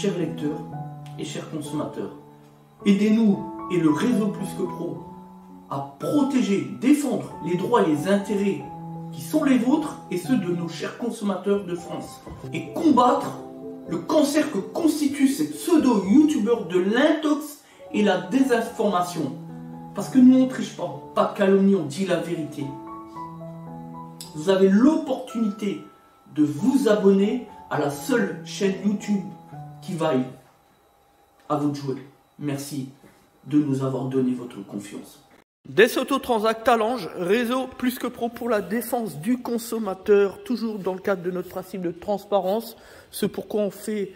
chers lecteurs et chers consommateurs, aidez-nous et le réseau Plus que Pro à protéger, défendre les droits et les intérêts qui sont les vôtres et ceux de nos chers consommateurs de France et combattre le cancer que constituent ces pseudo-youtubeurs de l'intox et la désinformation. Parce que nous, on ne triche pas de calomnie, on dit la vérité. Vous avez l'opportunité de vous abonner à la seule chaîne YouTube qui vaille. À vous de jouer. Merci de nous avoir donné votre confiance. Des Autotransact Talange, réseau Plus que Pro pour la défense du consommateur, toujours dans le cadre de notre principe de transparence, ce pourquoi on fait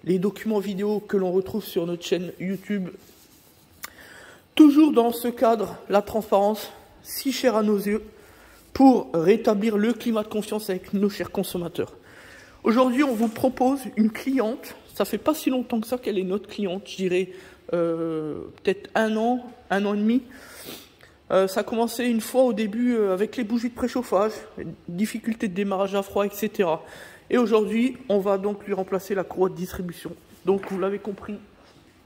les documents vidéo que l'on retrouve sur notre chaîne YouTube. Toujours dans ce cadre, la transparence, si chère à nos yeux, pour rétablir le climat de confiance avec nos chers consommateurs. Aujourd'hui, on vous propose une cliente, ça fait pas si longtemps que ça qu'elle est notre cliente, je dirais peut-être un an et demi. Ça a commencé une fois au début avec les bougies de préchauffage, difficulté de démarrage à froid, etc. Et aujourd'hui, on va donc lui remplacer la courroie de distribution. Donc, vous l'avez compris,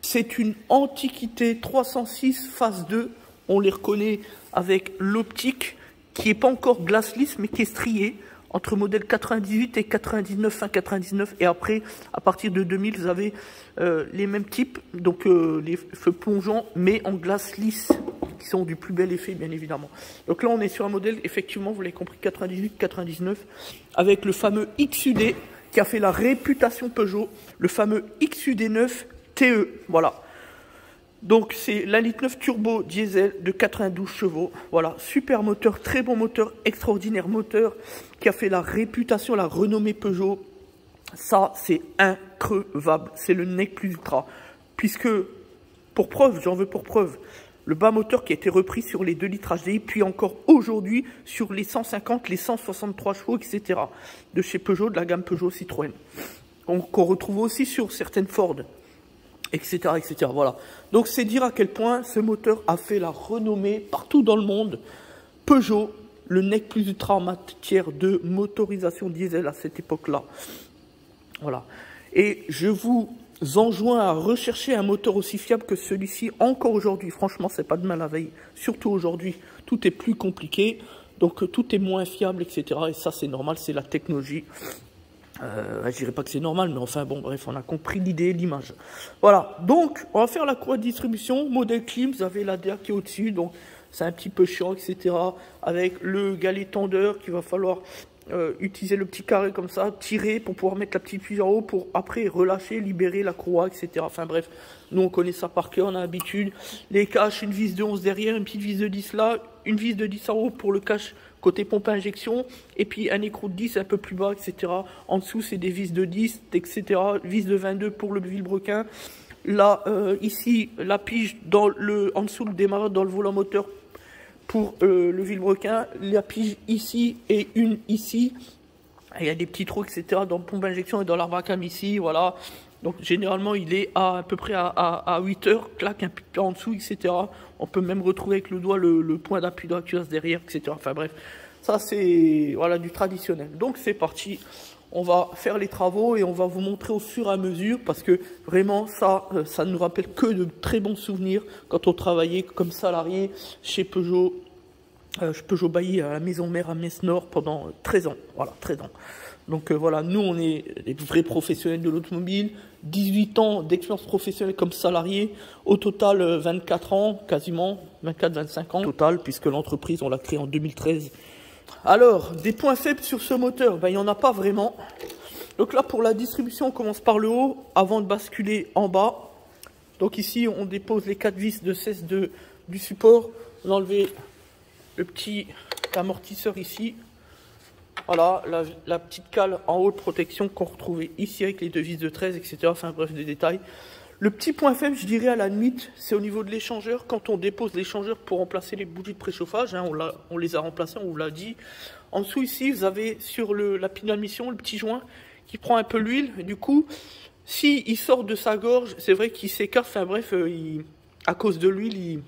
c'est une Antiquité 306 phase 2. On les reconnaît avec l'optique qui n'est pas encore glaceless, mais qui est striée entre modèle 98 et 99, fin 99. Et après, à partir de 2000, vous avez les mêmes types, donc les feux plongeants, mais en glace lisse, qui sont du plus bel effet, bien évidemment. Donc là, on est sur un modèle, effectivement, vous l'avez compris, 98-99, avec le fameux XUD, qui a fait la réputation Peugeot, le fameux XUD9 TE, voilà. Donc c'est la litre 9 turbo diesel de 92 chevaux, voilà, super moteur, très bon moteur, extraordinaire moteur, qui a fait la réputation, la renommée Peugeot. Ça, c'est increvable, c'est le nec plus ultra, puisque, pour preuve, j'en veux pour preuve, le bas moteur qui a été repris sur les 2 litres HDI, puis encore aujourd'hui sur les 150, les 163 chevaux, etc. de chez Peugeot, de la gamme Peugeot Citroën. Qu'on retrouve aussi sur certaines Ford, etc., etc. Voilà. Donc c'est dire à quel point ce moteur a fait la renommée partout dans le monde. Peugeot, le nec plus ultra en matière de motorisation diesel à cette époque-là. Voilà. Et je vous enjoins à rechercher un moteur aussi fiable que celui-ci encore aujourd'hui. Franchement, c'est pas demain la veille. Surtout aujourd'hui, tout est plus compliqué. Donc tout est moins fiable, etc. Et ça, c'est normal, c'est la technologie. Je dirais pas que c'est normal, mais enfin bon, bref, on a compris l'idée, l'image. Voilà, donc on va faire la courroie de distribution, modèle clim, vous avez l'ADA qui est au-dessus, donc c'est un petit peu chiant, etc. Avec le galet tendeur qu'il va falloir utiliser le petit carré comme ça, tirer pour pouvoir mettre la petite puise en haut, pour après relâcher, libérer la courroie, etc. Enfin bref, nous on connaît ça par cœur, on a l'habitude. Les caches, une vis de 11 derrière, une petite vis de 10 là, une vis de 10 en haut pour le cache côté pompe à injection, et puis un écrou de 10 un peu plus bas, etc. En dessous, c'est des vis de 10, etc. Vis de 22 pour le vilebrequin. Là, ici, la pige en dessous, le démarreur dans le volant moteur pour le vilebrequin. La pige ici et une ici. Il y a des petits trous, etc. dans le pompe à injection et dans l'arbre à cam ici, voilà. Donc généralement, il est à peu près à 8 heures, claque un peu en dessous, etc. On peut même retrouver avec le doigt le point d'appui de la cuirasse derrière, etc. Enfin bref, ça c'est voilà, du traditionnel. Donc c'est parti, on va faire les travaux et on va vous montrer au fur et à mesure, parce que vraiment ça ne nous rappelle que de très bons souvenirs quand on travaillait comme salarié chez Peugeot. Peugeot Bailly à la maison mère à Metz-Nord pendant 13 ans. Voilà, 13 ans. Donc voilà, nous on est des vrais professionnels de l'automobile, 18 ans d'expérience professionnelle comme salarié, au total 24 ans, quasiment 24-25 ans total, puisque l'entreprise on l'a créée en 2013. Alors, des points faibles sur ce moteur, ben, il n'y en a pas vraiment. Donc là pour la distribution, on commence par le haut avant de basculer en bas. Donc ici on dépose les 4 vis de 16 du support, on enlève le petit amortisseur ici. Voilà, la petite cale en haut de protection qu'on retrouvait ici avec les 2 vis de 13, etc. Enfin bref, des détails. Le petit point faible, je dirais à la limite, c'est au niveau de l'échangeur. Quand on dépose l'échangeur pour remplacer les bougies de préchauffage, hein, on les a remplacées, on vous l'a dit. En dessous ici, vous avez sur la pile d'admission, le petit joint qui prend un peu l'huile. Et du coup, s'il sort de sa gorge, c'est vrai qu'il s'écarte. Enfin bref, à cause de l'huile,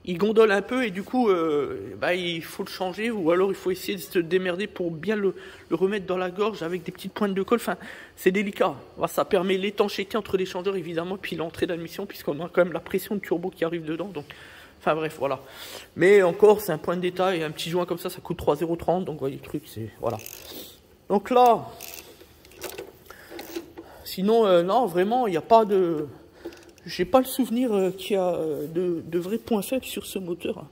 il gondole un peu et du coup, il faut le changer ou alors il faut essayer de se démerder pour bien le remettre dans la gorge avec des petites pointes de colle. Enfin, c'est délicat. Ça permet l'étanchéité entre l'échangeur évidemment, puis l'entrée d'admission puisqu'on a quand même la pression de turbo qui arrive dedans. Donc, enfin bref, voilà. Mais encore, c'est un point de détail. Un petit joint comme ça coûte 3,30 €. Donc, vous voyez le truc, c'est voilà. Donc là, sinon, non, vraiment, il n'y a pas de... J'ai pas le souvenir qu'il y a de vrais points faibles sur ce moteur.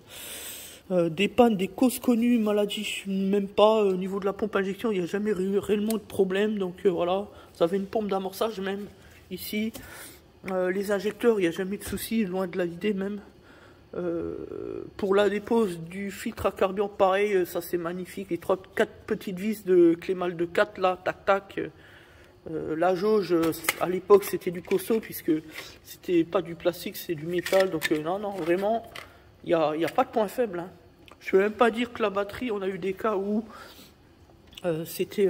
Des pannes, des causes connues, maladies, même pas. Au niveau de la pompe à injection, il n'y a jamais eu réellement de problème. Donc voilà, ça avait une pompe d'amorçage même4 les injecteurs, il n'y a jamais de souci, loin de l'idée même. Pour la dépose du filtre à carburant, pareil, ça c'est magnifique. Les 4 petites vis de Clémal de 4 là, tac tac. La jauge, à l'époque, c'était du costaud, puisque c'était pas du plastique, c'est du métal. Donc, non, vraiment, il n'y a pas de point faible. Hein. Je ne peux même pas dire que la batterie, on a eu des cas où c'était...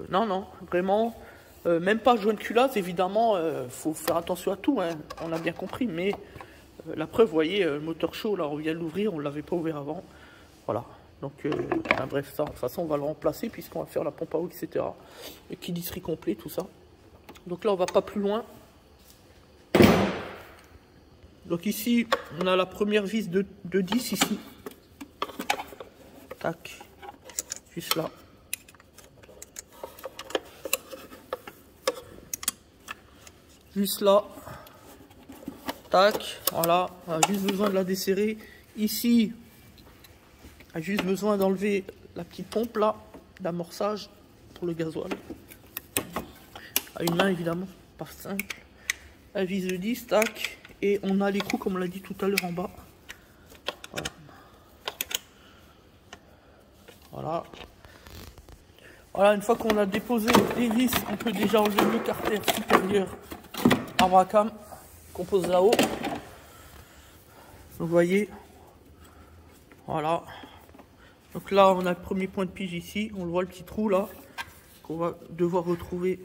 non, vraiment, même pas joint de culasse, évidemment, faut faire attention à tout, hein, on a bien compris. Mais la preuve, vous voyez, le moteur chaud, là, on vient de l'ouvrir, on ne l'avait pas ouvert avant. Voilà. Donc, bref, ça, de toute façon, on va le remplacer puisqu'on va faire la pompe à eau, etc. Équilibrerie complet, tout ça. Donc là, on va pas plus loin. Donc ici, on a la première vis de 10 ici. Tac. Juste là. Juste là. Tac. Voilà. On a juste besoin de la desserrer. Ici, a juste besoin d'enlever la petite pompe là d'amorçage pour le gasoil. À une main évidemment, pas simple. La vis de 10, tac. Et on a l'écrou comme on l'a dit tout à l'heure en bas. Voilà, une fois qu'on a déposé les vis, on peut déjà enlever le carter supérieur à Bracam qu'on pose là-haut. Vous voyez. Voilà. Donc là, on a le premier point de pige ici. On le voit, le petit trou là, qu'on va devoir retrouver.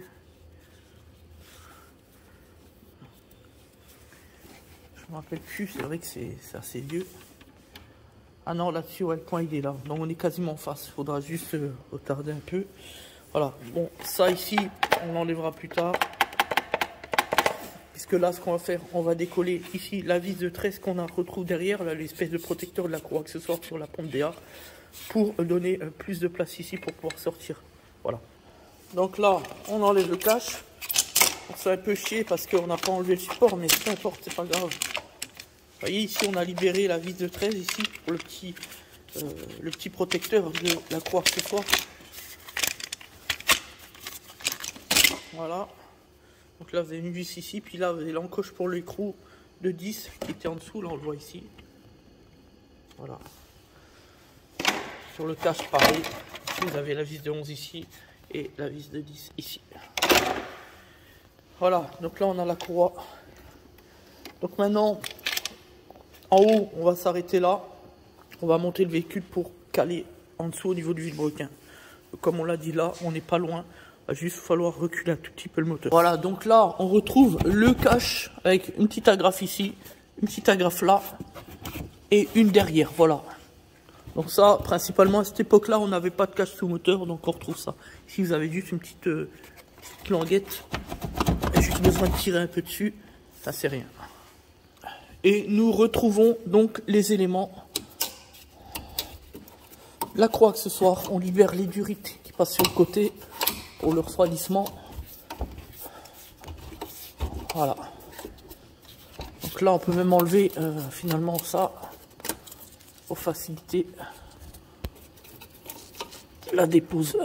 Je ne me rappelle plus, c'est vrai que c'est assez vieux. Ah non, là-dessus, ouais, le point il est là. Donc on est quasiment en face. Il faudra juste retarder un peu. Voilà. Bon, ça ici, on l'enlèvera plus tard. Puisque là, ce qu'on va faire, on va décoller ici la vis de 13 qu'on a retrouve derrière, l'espèce de protecteur de la croix accessoire sur la pompe DA, pour donner plus de place ici pour pouvoir sortir. Voilà. Donc là, on enlève le cache. C'est un peu chier parce qu'on n'a pas enlevé le support, mais peu importe, c'est pas grave. Vous voyez, ici, on a libéré la vis de 13 ici pour le petit protecteur de la croix accessoire. Voilà. Donc là, vous avez une vis ici, puis là, vous avez l'encoche pour l'écrou de 10 qui était en dessous. Là, on le voit ici. Voilà. Sur le cache, pareil. Ici, vous avez la vis de 11 ici et la vis de 10 ici. Voilà. Donc là, on a la courroie. Donc maintenant, en haut, on va s'arrêter là. On va monter le véhicule pour caler en dessous au niveau du vilebrequin. Comme on l'a dit là, on n'est pas loin. Il va juste falloir reculer un tout petit peu le moteur. Voilà, donc là, on retrouve le cache avec une petite agrafe ici, une petite agrafe là et une derrière. Voilà. Donc ça, principalement à cette époque-là, on n'avait pas de cache sous moteur, donc on retrouve ça. Ici, vous avez juste une petite languette. Il y a juste besoin de tirer un peu dessus. Ça, c'est rien. Et nous retrouvons donc les éléments. La croix accessoire, on libère les durites qui passent sur le côté pour le refroidissement. Voilà. Donc là, on peut même enlever finalement ça pour faciliter la dépose.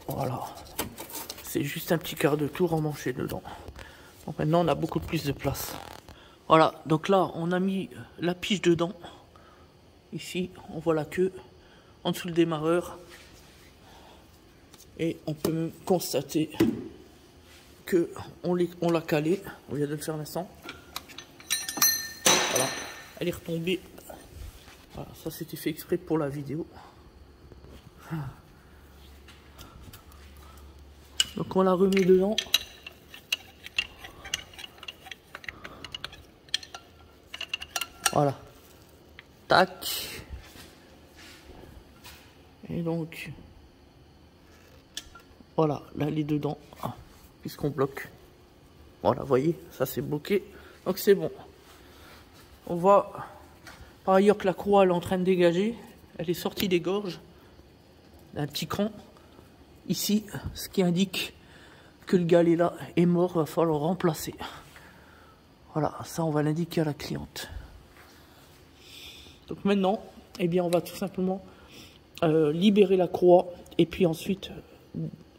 Voilà. C'est juste un petit quart de tour emmanché dedans. Donc maintenant, on a beaucoup plus de place. Voilà. Donc là, on a mis la pige dedans. Ici, on voit la queue. En dessous le démarreur. Et on peut même constater que on l'a calé. On vient de le faire un instant. Voilà, elle est retombée. Voilà, ça c'était fait exprès pour la vidéo. Donc on la remet dedans. Voilà. Tac. Et donc, voilà, là elle est dedans, puisqu'on bloque. Voilà, vous voyez, ça c'est bloqué. Donc c'est bon. On voit par ailleurs que la courroie elle est en train de dégager. Elle est sortie des gorges d'un petit cran. Ici, ce qui indique que le galet là est mort, il va falloir le remplacer. Voilà, ça on va l'indiquer à la cliente. Donc maintenant, eh bien, on va tout simplement libérer la courroie et puis ensuite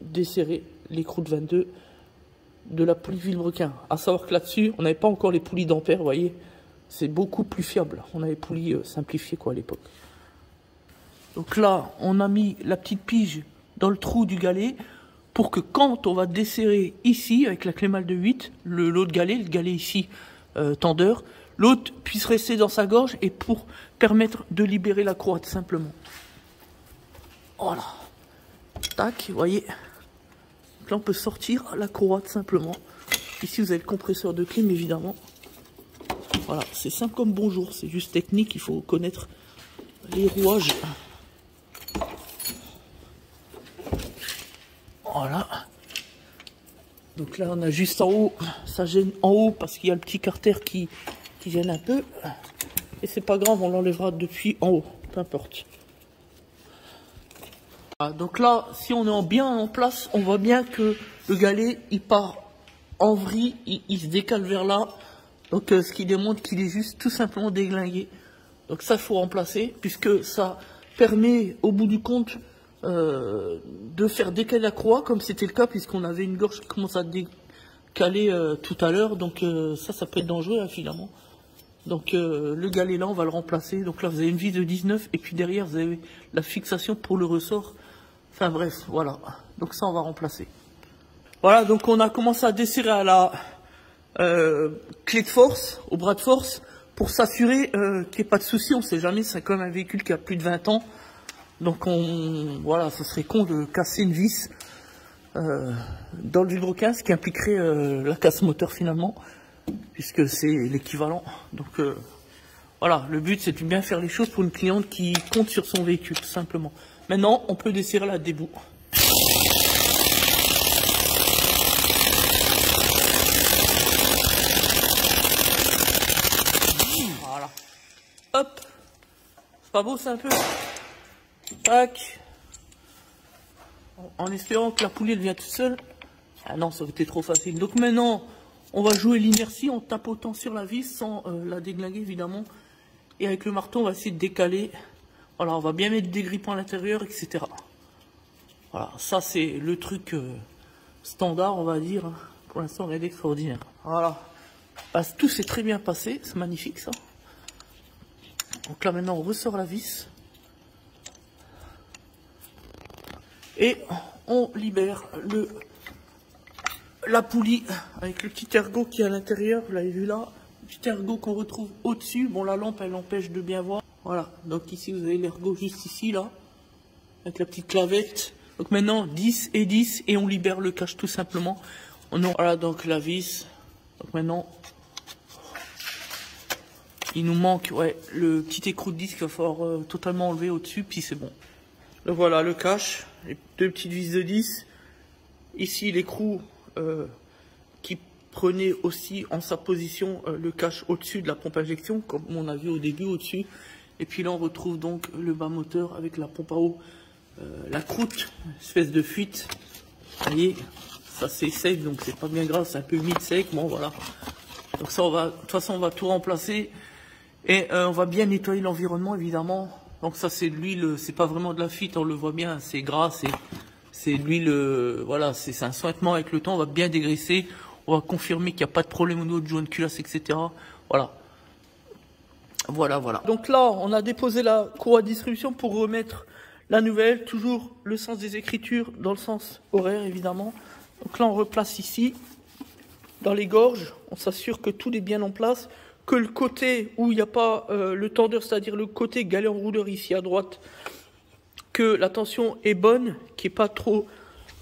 desserrer l'écrou de 22 de la poulie Vilebrequin. À savoir que là-dessus, on n'avait pas encore les poulies d'ampère, vous voyez, c'est beaucoup plus fiable. On avait poulies simplifiées quoi à l'époque. Donc là, on a mis la petite pige dans le trou du galet pour que quand on va desserrer ici avec la clé mal de 8, l'autre galet, le galet ici tendeur, l'autre puisse rester dans sa gorge et pour permettre de libérer la courroie tout simplement. Voilà. Tac, vous voyez. Donc là, on peut sortir la courroie tout simplement. Ici, vous avez le compresseur de clim, évidemment. Voilà, c'est simple comme bonjour. C'est juste technique, il faut connaître les rouages. Voilà. Donc là, on a juste en haut. Ça gêne en haut parce qu'il y a le petit carter qui gêne un peu. Et c'est pas grave, on l'enlèvera depuis en haut. Peu importe. Donc là, si on est bien en place, on voit bien que le galet, il part en vrille, il se décale vers là. Donc ce qui démontre qu'il est juste tout simplement déglingué. Donc ça, il faut remplacer, puisque ça permet, au bout du compte, de faire décaler la courroie, comme c'était le cas, puisqu'on avait une gorge qui commence à décaler tout à l'heure. Donc ça peut être dangereux, hein, finalement. Donc le galet là, on va le remplacer. Donc là, vous avez une vis de 19, et puis derrière, vous avez la fixation pour le ressort. Enfin bref, voilà. Donc ça, on va remplacer. Voilà, donc on a commencé à desserrer à la clé de force, au bras de force, pour s'assurer qu'il n'y ait pas de souci. On ne sait jamais, c'est quand même un véhicule qui a plus de 20 ans. Donc voilà, ce serait con de casser une vis dans le Vilebrequin, ce qui impliquerait la casse moteur finalement, puisque c'est l'équivalent. Donc voilà, le but c'est de bien faire les choses pour une cliente qui compte sur son véhicule, tout simplement. Maintenant, on peut desserrer la débout. Voilà. Hop. C'est pas beau, c'est un peu. Tac. En espérant que la poulie elle vient toute seule. Ah non, ça aurait été trop facile. Donc maintenant, on va jouer l'inertie en tapotant sur la vis sans la déglinguer évidemment. Et avec le marteau, on va essayer de décaler. Voilà, on va bien mettre des grippons à l'intérieur, etc. Voilà, ça c'est le truc standard, on va dire. Pour l'instant, rien d'extraordinaire. Voilà. Parce que tout s'est très bien passé, c'est magnifique ça. Donc là maintenant, on ressort la vis. Et on libère la poulie avec le petit ergot qui est à l'intérieur, vous l'avez vu là. Le petit ergot qu'on retrouve au-dessus. Bon, la lampe, elle empêche de bien voir. Voilà, donc ici vous avez l'ergot juste ici, là, avec la petite clavette. Donc maintenant, 10 et 10, et on libère le cache tout simplement. Voilà, donc la vis. Donc maintenant, il nous manque le petit écrou de disque qu'il va falloir totalement enlever au-dessus, puis c'est bon. Donc voilà, le cache, les deux petites vis de 10. Ici, l'écrou qui prenait aussi en sa position le cache au-dessus de la pompe à injection, comme on a vu au début au-dessus. Et puis là, on retrouve donc le bas moteur avec la pompe à eau, la croûte, espèce de fuite. Vous voyez, ça c'est sec, donc c'est pas bien grave, c'est un peu humide sec. Bon, voilà. Donc ça, de toute façon, on va tout remplacer. Et on va bien nettoyer l'environnement, évidemment. Donc ça, c'est de l'huile, c'est pas vraiment de la fuite, on le voit bien, c'est gras, c'est de l'huile, voilà, c'est un sointement avec le temps, on va bien dégraisser. On va confirmer qu'il n'y a pas de problème au niveau de joint de culasse, etc. Voilà. Voilà. Donc là, on a déposé la courroie de distribution pour remettre la nouvelle. Toujours le sens des écritures dans le sens horaire, évidemment. Donc là, on replace ici, dans les gorges. On s'assure que tout est bien en place. Que le côté où il n'y a pas le tendeur, c'est-à-dire le côté galet enrouleur ici à droite, que la tension est bonne, qu'il n'y ait pas trop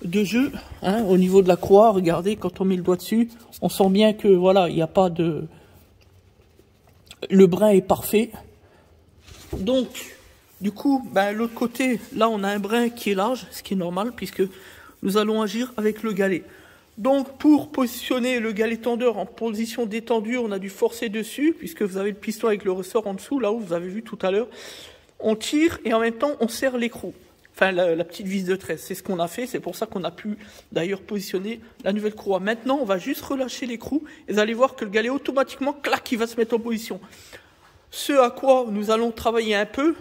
de jeu. Hein, au niveau de la croix, regardez, quand on met le doigt dessus, on sent bien que voilà, il n'y a pas de... le brin est parfait. Donc, du coup, l'autre côté, là, on a un brin qui est large, ce qui est normal, puisque nous allons agir avec le galet. Donc, pour positionner le galet tendeur en position détendue, on a dû forcer dessus, puisque vous avez le piston avec le ressort en dessous, là où vous avez vu tout à l'heure. On tire et en même temps, on serre l'écrou. Enfin, la petite vis de tresse. C'est ce qu'on a fait. C'est pour ça qu'on a pu, d'ailleurs, positionner la nouvelle courroie. Maintenant, on va juste relâcher l'écrou et vous allez voir que le galet, automatiquement, clac, il va se mettre en position. Ce à quoi nous allons travailler un peu,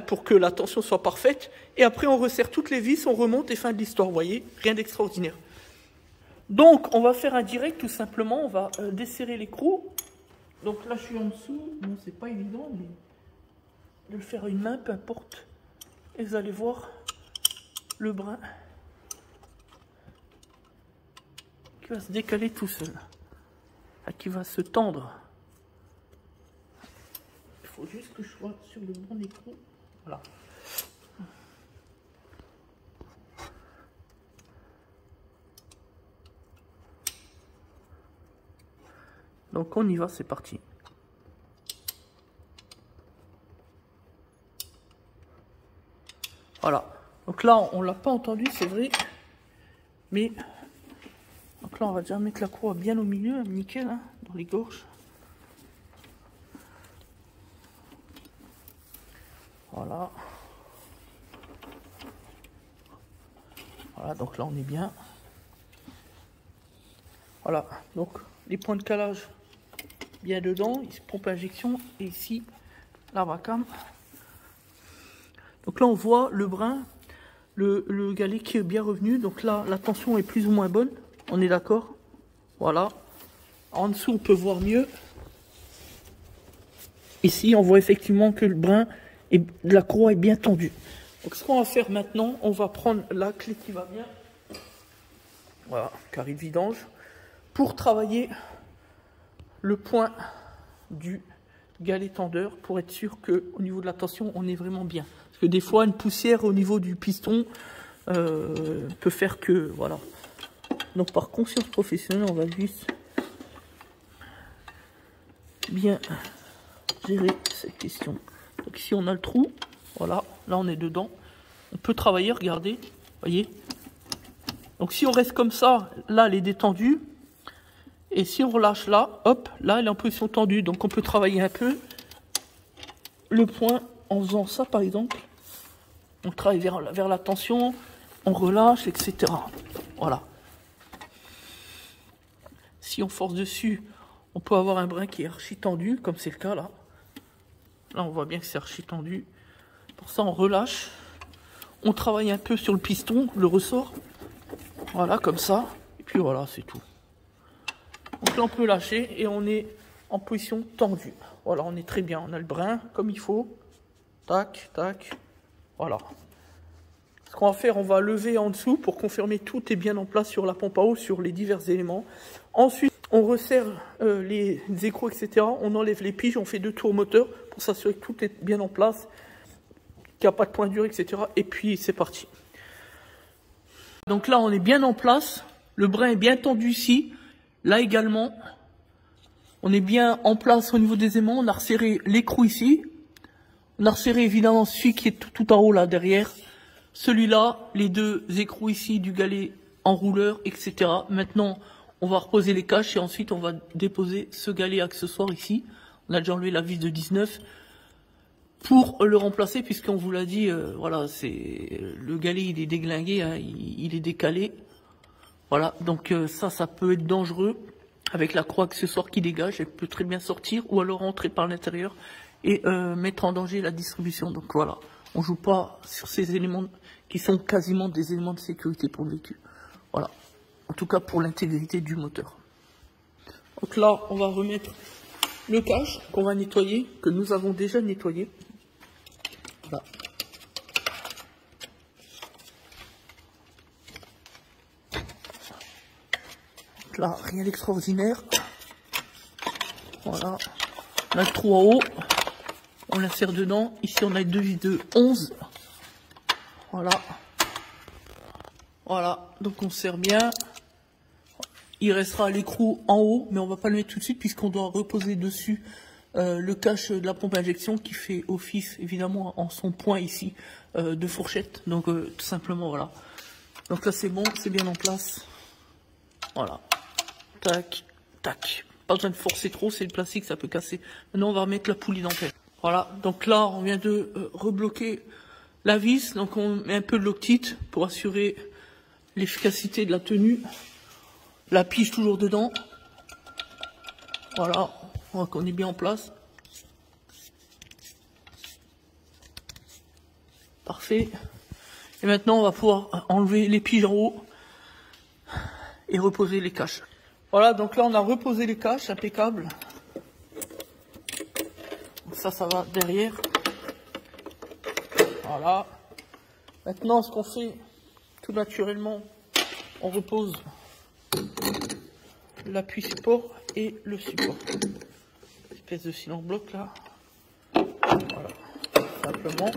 pour que la tension soit parfaite. Et après, on resserre toutes les vis, on remonte et fin de l'histoire. Vous voyez, rien d'extraordinaire. Donc, on va faire un direct, tout simplement. On va desserrer l'écrou. Donc là, je suis en dessous. Bon, c'est pas évident, mais de le faire à une main, peu importe. Et vous allez voir le brin qui va se décaler tout seul. Qui va se tendre. Il faut juste que je sois sur le bon écrou. Voilà. Donc on y va, c'est parti. Voilà. Donc là, on l'a pas entendu, c'est vrai. Mais donc là, on va déjà mettre la courroie bien au milieu, nickel, hein, dans les gorges. Voilà. Voilà, donc là, on est bien. Voilà. Donc les points de calage bien dedans, ici pompe injection et ici la racam. Donc là on voit le brin, le galet qui est bien revenu. Donc là la tension est plus ou moins bonne, on est d'accord. Voilà. En dessous on peut voir mieux. Ici on voit effectivement que le brin et la courroie est bien tendue. Donc ce qu'on va faire maintenant, on va prendre la clé qui va bien. Voilà, carré de vidange. Pour travailler le point du galet tendeur, pour être sûr qu'au niveau de la tension, on est vraiment bien. Parce que des fois, une poussière au niveau du piston peut faire que... Voilà. Donc par conscience professionnelle, on va juste bien gérer cette question. Donc ici, on a le trou. Voilà, là, on est dedans. On peut travailler, regardez. Voyez. Donc si on reste comme ça, là, elle est détendue. Et si on relâche là, hop, là elle est en position tendue. Donc on peut travailler un peu le point en faisant ça par exemple. On travaille vers la tension, on relâche, etc. Voilà. Si on force dessus, on peut avoir un brin qui est archi tendu, comme c'est le cas là. Là on voit bien que c'est archi tendu. Pour ça on relâche. On travaille un peu sur le piston, le ressort. Voilà, comme ça. Et puis voilà, c'est tout. Donc là on peut lâcher et on est en position tendue. Voilà, on est très bien, on a le brin comme il faut. Tac, tac, voilà. Ce qu'on va faire, on va lever en dessous pour confirmer tout est bien en place sur la pompe à eau, sur les divers éléments. Ensuite, on resserre les écrous, etc. On enlève les piges, on fait 2 tours moteur pour s'assurer que tout est bien en place, qu'il n'y a pas de point dur, etc. Et puis c'est parti. Donc là on est bien en place, le brin est bien tendu ici. Là également, on est bien en place au niveau des aimants. On a resserré l'écrou ici. On a resserré évidemment celui qui est tout en haut là derrière. Celui-là, les 2 écrous ici du galet en rouleur, etc. Maintenant, on va reposer les caches et ensuite on va déposer ce galet accessoire ici. On a déjà enlevé la vis de 19 pour le remplacer puisqu'on vous l'a dit, voilà, c'est le galet il est déglingué, hein, il est décalé. Voilà, donc ça peut être dangereux avec la croix accessoire qui dégage, elle peut très bien sortir ou alors entrer par l'intérieur et mettre en danger la distribution. Donc voilà, on joue pas sur ces éléments qui sont quasiment des éléments de sécurité pour le véhicule. Voilà, en tout cas pour l'intégrité du moteur. Donc là, on va remettre le cache qu'on va nettoyer, que nous avons déjà nettoyé. Voilà. Là, rien d'extraordinaire. Voilà. On a le trou en haut. On l'insère dedans. Ici, on a 2 vis de 11. Voilà. Voilà. Donc, on serre bien. Il restera l'écrou en haut, mais on va pas le mettre tout de suite puisqu'on doit reposer dessus le cache de la pompe à injection qui fait office évidemment en son point ici de fourchette. Donc tout simplement voilà. Donc là c'est bon, c'est bien en place. Voilà. Tac, tac. Pas besoin de forcer trop, c'est le plastique, ça peut casser. Maintenant on va remettre la poulie dentelle. Voilà, donc là on vient de rebloquer la vis. Donc on met un peu de loctite pour assurer l'efficacité de la tenue. La pige toujours dedans. Voilà, on voit qu'on est bien en place. Parfait. Et maintenant, on va pouvoir enlever les piges en haut et reposer les caches. Voilà, donc là, on a reposé les caches, impeccable. Ça va derrière. Voilà. Maintenant, ce qu'on fait, tout naturellement, on repose l'appui support et le support. Espèce de cylindre bloc là. Voilà. Simplement.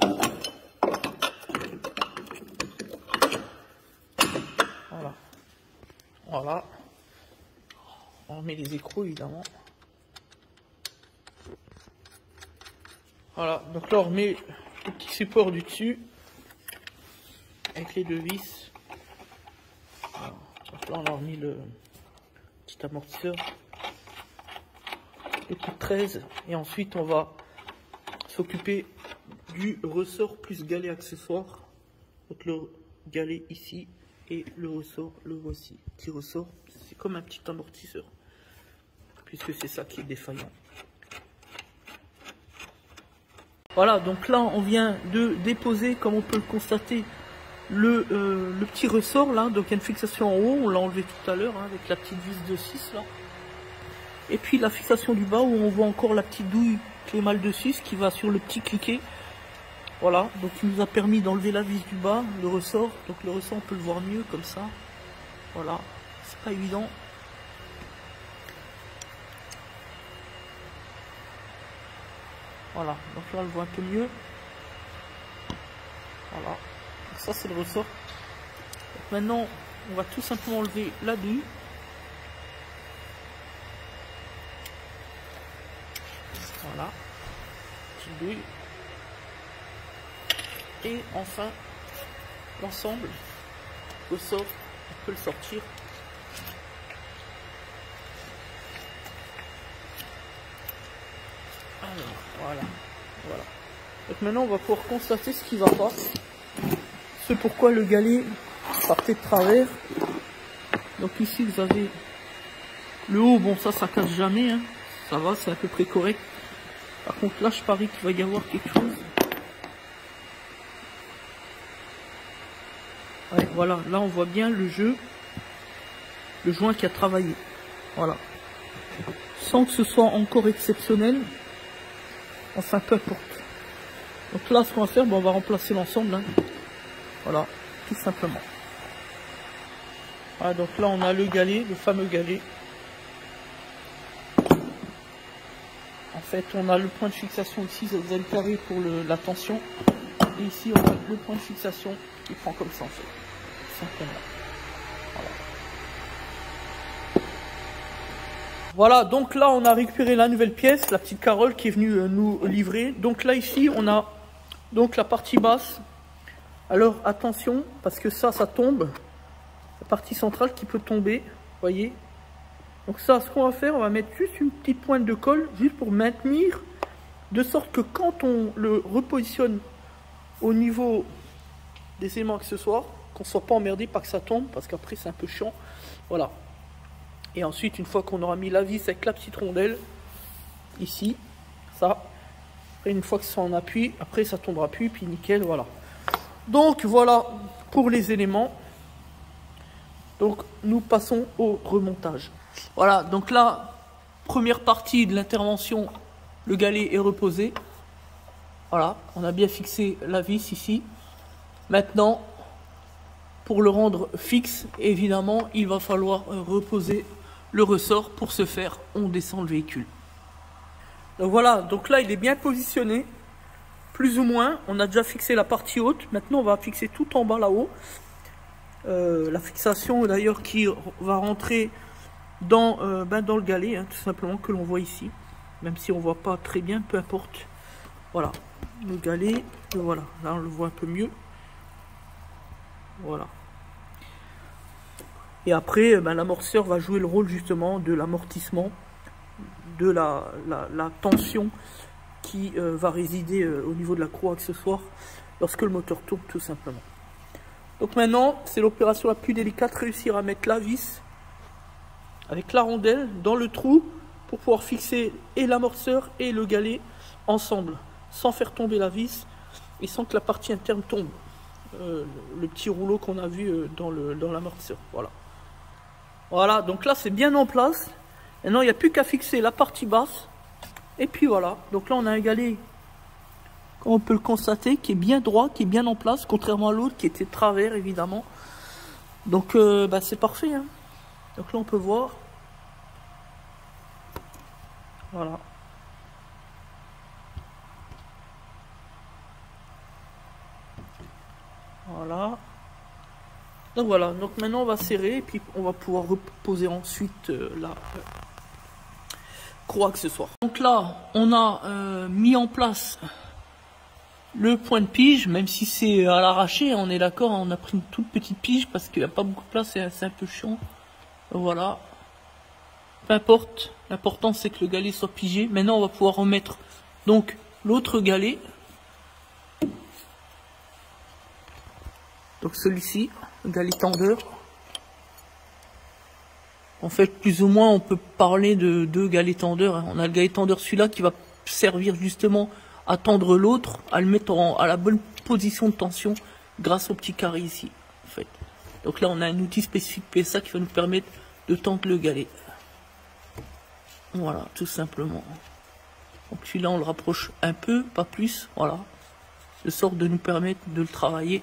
Voilà. Voilà. On remet les écrous évidemment. Voilà. Donc là on remet le petit support du dessus. Avec les deux vis. Voilà. Donc là on a remis le petit amortisseur. Le coup de 13. Et ensuite on va s'occuper du ressort plus galet accessoire. Donc le galet ici et le ressort, le voici. Petit ressort, c'est comme un petit amortisseur. Puisque c'est ça qui est défaillant. Voilà, donc là on vient de déposer, comme on peut le constater, le petit ressort là. Donc il y a une fixation en haut, on l'a enlevé tout à l'heure hein, avec la petite vis de 6 là. Et puis la fixation du bas où on voit encore la petite douille Clémal de 6 qui va sur le petit cliquet. Voilà, donc il nous a permis d'enlever la vis du bas, le ressort. Donc le ressort on peut le voir mieux comme ça. Voilà, c'est pas évident. Voilà, donc là on le voit un peu mieux. Voilà, donc ça c'est le ressort. Donc maintenant on va tout simplement enlever la douille. Voilà, petite douille. Et enfin l'ensemble, ressort, on peut le sortir. Alors, voilà. Donc maintenant on va pouvoir constater ce qui va pas. C'est pourquoi le galet partait de travers. Donc ici vous avez le haut, bon ça casse jamais, hein. Ça va, c'est à peu près correct. Par contre là je parie qu'il va y avoir quelque chose. Ouais, voilà, là on voit bien le joint qui a travaillé. Voilà. Sans que ce soit encore exceptionnel. Enfin peu importe. Donc là ce qu'on va faire, bon, on va remplacer l'ensemble. Hein. Voilà, tout simplement. Voilà, donc là on a le galet, le fameux galet. En fait on a le point de fixation ici, vous avez le carré pour la tension. Et ici on a le point de fixation qui prend comme ça en fait. Simplement. Voilà, donc là on a récupéré la nouvelle pièce, la petite Carole qui est venue nous livrer. Donc là ici on a donc la partie basse. Alors attention parce que ça tombe. La partie centrale qui peut tomber, voyez. Donc ça, ce qu'on va faire, on va mettre juste une petite pointe de colle juste pour maintenir, de sorte que quand on le repositionne au niveau des éléments accessoires, qu'on ne soit pas emmerdé, pas que ça tombe, parce qu'après c'est un peu chiant. Voilà. Et ensuite, une fois qu'on aura mis la vis avec la petite rondelle, ici, ça, après une fois que c'est en appui, après ça tombera plus, puis nickel, voilà. Donc voilà pour les éléments. Donc nous passons au remontage. Voilà, donc là, première partie de l'intervention, le galet est reposé. Voilà, on a bien fixé la vis ici. Maintenant, pour le rendre fixe, évidemment, il va falloir reposer le ressort. Pour ce faire, on descend le véhicule. Donc voilà, donc là il est bien positionné, plus ou moins. On a déjà fixé la partie haute. Maintenant on va fixer tout en bas là-haut. La fixation d'ailleurs qui va rentrer dans le galet, hein, tout simplement, que l'on voit ici. même si on voit pas très bien, peu importe. Voilà, le galet, voilà, là on le voit un peu mieux. Voilà. Et après, l'amorcisseur va jouer le rôle justement de l'amortissement, de la tension qui va résider au niveau de la croix accessoire lorsque le moteur tourne tout simplement. Donc maintenant, c'est l'opération la plus délicate, réussir à mettre la vis avec la rondelle dans le trou pour pouvoir fixer et l'amortisseur et le galet ensemble, sans faire tomber la vis et sans que la partie interne tombe. Le petit rouleau qu'on a vu dans l'amortisseur. Voilà. Voilà, donc là c'est bien en place. Maintenant il n'y a plus qu'à fixer la partie basse. Et puis voilà. Donc là on a un galet, comme on peut le constater, qui est bien droit, qui est bien en place, contrairement à l'autre qui était de travers évidemment. Donc c'est parfait. Hein. Donc là on peut voir. Voilà. Voilà. Donc voilà, donc maintenant on va serrer et puis on va pouvoir reposer ensuite la croix accessoire. Donc là, on a mis en place le point de pige, même si c'est à l'arraché, on est d'accord, on a pris une toute petite pige parce qu'il n'y a pas beaucoup de place, c'est un peu chiant. Voilà. Peu importe, l'important c'est que le galet soit pigé. Maintenant on va pouvoir remettre donc l'autre galet. Donc celui-ci, le galet tendeur. En fait, plus ou moins, on peut parler de deux galets tendeurs. On a le galet tendeur, celui-là, qui va servir justement à tendre l'autre, à le mettre à la bonne position de tension grâce au petit carré ici. En fait. Donc là, on a un outil spécifique PSA qui va nous permettre de tendre le galet. Voilà, tout simplement. Donc celui-là, on le rapproche un peu, pas plus. Voilà. De sorte de nous permettre de le travailler.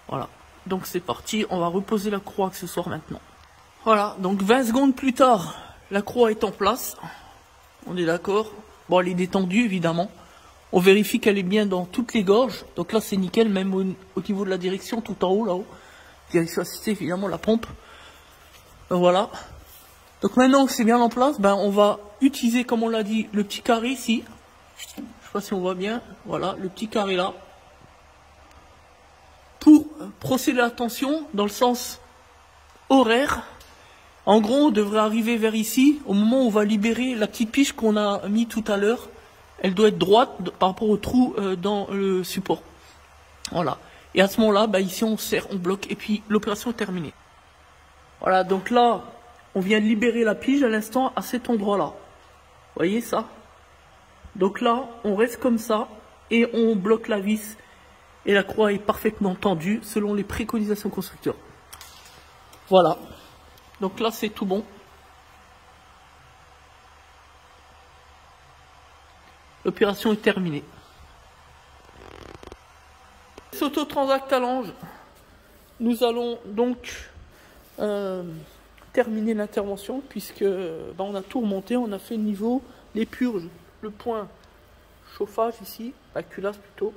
Voilà, donc c'est parti, on va reposer la croix accessoire maintenant. Voilà, donc 20 secondes plus tard, la croix est en place. On est d'accord. Bon, elle est détendue évidemment. On vérifie qu'elle est bien dans toutes les gorges. Donc là c'est nickel, même au niveau de la direction, tout en haut là-haut. Direction assistée évidemment, la pompe. Voilà. Donc maintenant que c'est bien en place, on va utiliser, comme on l'a dit, le petit carré ici. Je sais pas si on voit bien. Voilà, le petit carré là. Pour procéder à la tension dans le sens horaire. En gros, on devrait arriver vers ici, au moment où on va libérer la petite pige qu'on a mis tout à l'heure. Elle doit être droite par rapport au trou dans le support. Voilà. Et à ce moment-là, ici on serre, on bloque, et puis l'opération est terminée. Voilà, donc là, on vient de libérer la pige à l'instant à cet endroit-là. Vous voyez ça? Donc là, on reste comme ça, et on bloque la vis. Et la croix est parfaitement tendue selon les préconisations constructeurs. Voilà. Donc là, c'est tout bon. L'opération est terminée. S'auto-transact à l'ange. Nous allons donc terminer l'intervention puisque on a tout remonté. On a fait le niveau, les purges, le point chauffage ici, la culasse plutôt.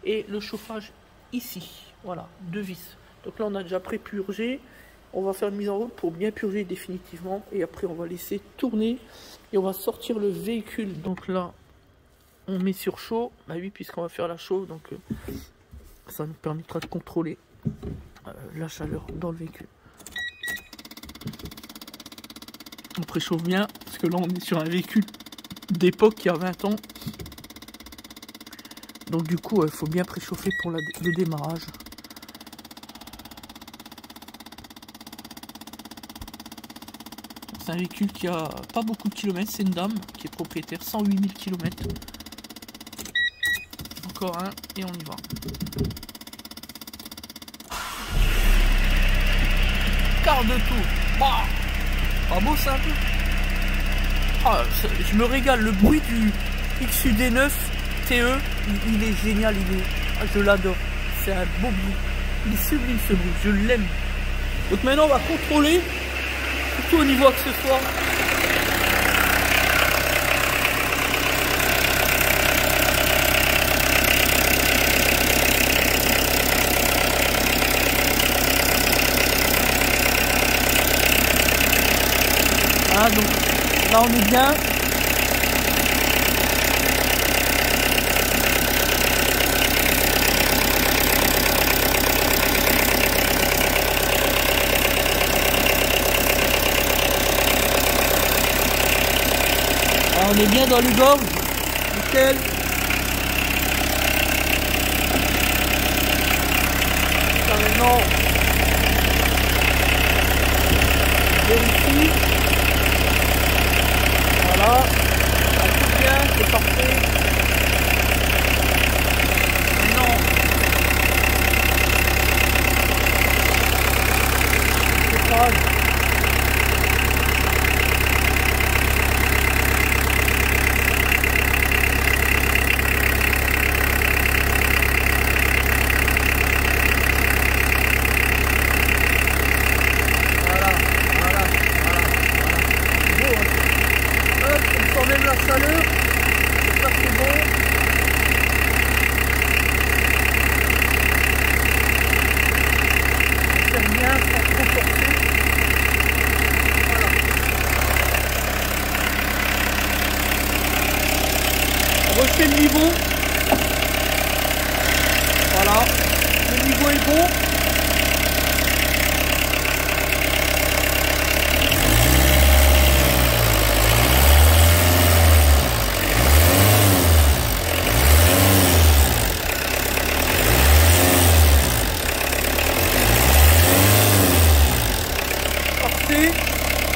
Et le chauffage ici, voilà, 2 vis. Donc là on a déjà pré-purgé, on va faire une mise en route pour bien purger définitivement et après on va laisser tourner et on va sortir le véhicule. Donc là on met sur chaud, oui puisqu'on va faire la chaude, donc ça nous permettra de contrôler la chaleur dans le véhicule. On préchauffe bien parce que là on est sur un véhicule d'époque qui a 20 ans. Donc du coup, il faut bien préchauffer pour le démarrage. C'est un véhicule qui a pas beaucoup de kilomètres, c'est une dame qui est propriétaire, 108 000 km. Encore un et on y va. Quart de tour. Bah, pas beau ça un peu. Ah, je me régale, le bruit du XUD9 TE, il est génial, je l'adore. C'est un beau bruit. Il est sublime ce bruit, je l'aime. Donc maintenant on va contrôler, surtout au niveau accessoire. Voilà, donc là on est bien. on est bien dans les gorges. Nickel. Ça maintenant. Vérifie. Voilà. Ça tout bien, c'est parfait. Maintenant. Voilà. Même la chaleur, ça c'est bon. On fait bien sans trop forcer. Voilà. On refait le niveau. Voilà. Le niveau est bon.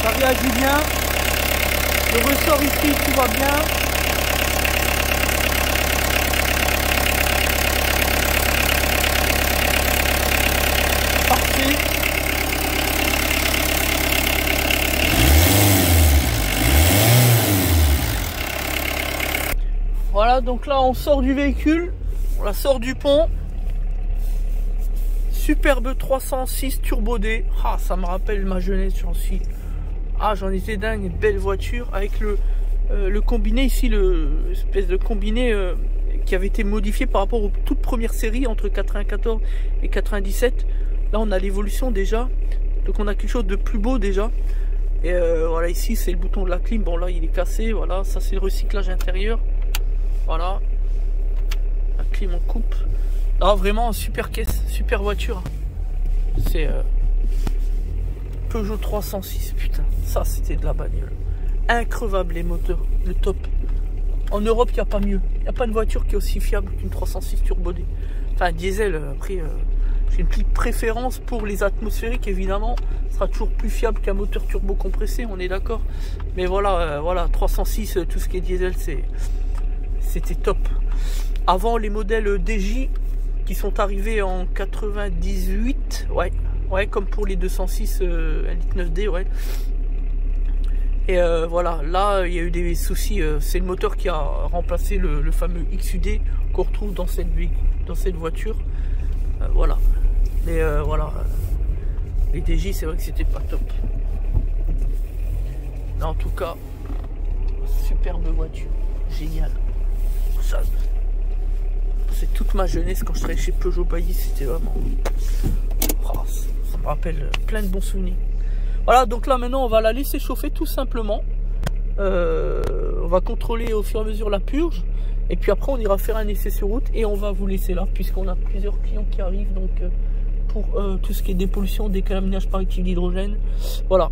Ça réagit bien, le ressort ici tout va bien. Parfait. Voilà, donc là on sort du véhicule, on la sort du pont. Superbe 306 Turbo D. Ah, ça me rappelle ma jeunesse, j'en suis. Ah, j'en étais dingue, une belle voiture avec le combiné ici, l'espèce de combiné qui avait été modifié par rapport aux toutes premières séries entre 94 et 97. Là, on a l'évolution déjà, donc on a quelque chose de plus beau déjà. Et voilà, ici c'est le bouton de la clim. Bon, là il est cassé. Voilà, ça c'est le recyclage intérieur. Voilà, la clim on coupe. Là, vraiment super caisse, super voiture. C'est Peugeot 306, putain, ça c'était de la bagnole. Increvable les moteurs, le top. En Europe, il n'y a pas mieux. Il n'y a pas de voiture qui est aussi fiable qu'une 306 Turbo D. Enfin, diesel, après, j'ai une petite préférence pour les atmosphériques, évidemment. Ce sera toujours plus fiable qu'un moteur turbo compressé, on est d'accord. Mais voilà, voilà, 306, tout ce qui est diesel, c'était top. Avant, les modèles DJ qui sont arrivés en 98, ouais, comme pour les 206 1.9D, ouais. Et voilà, là il y a eu des soucis, c'est le moteur qui a remplacé le fameux XUD qu'on retrouve dans cette voiture. Voilà, mais voilà, les DJ c'est vrai que c'était pas top. Mais en tout cas, superbe voiture, génial. Ça, c'est toute ma jeunesse quand je travaillais chez Peugeot Bailly, c'était vraiment... Oh, ça me rappelle plein de bons souvenirs. Voilà, donc là maintenant on va la laisser chauffer tout simplement. On va contrôler au fur et à mesure la purge. Et puis après on ira faire un essai sur route et on va vous laisser là puisqu'on a plusieurs clients qui arrivent. Donc pour tout ce qui est dépollution, décalaminage par actif d'hydrogène. Voilà.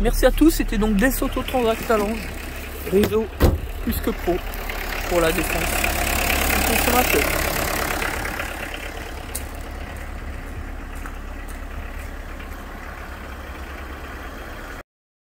Merci à tous, c'était donc Des Auto Transact Talange, réseau plus que pro pour la défense du consommateur.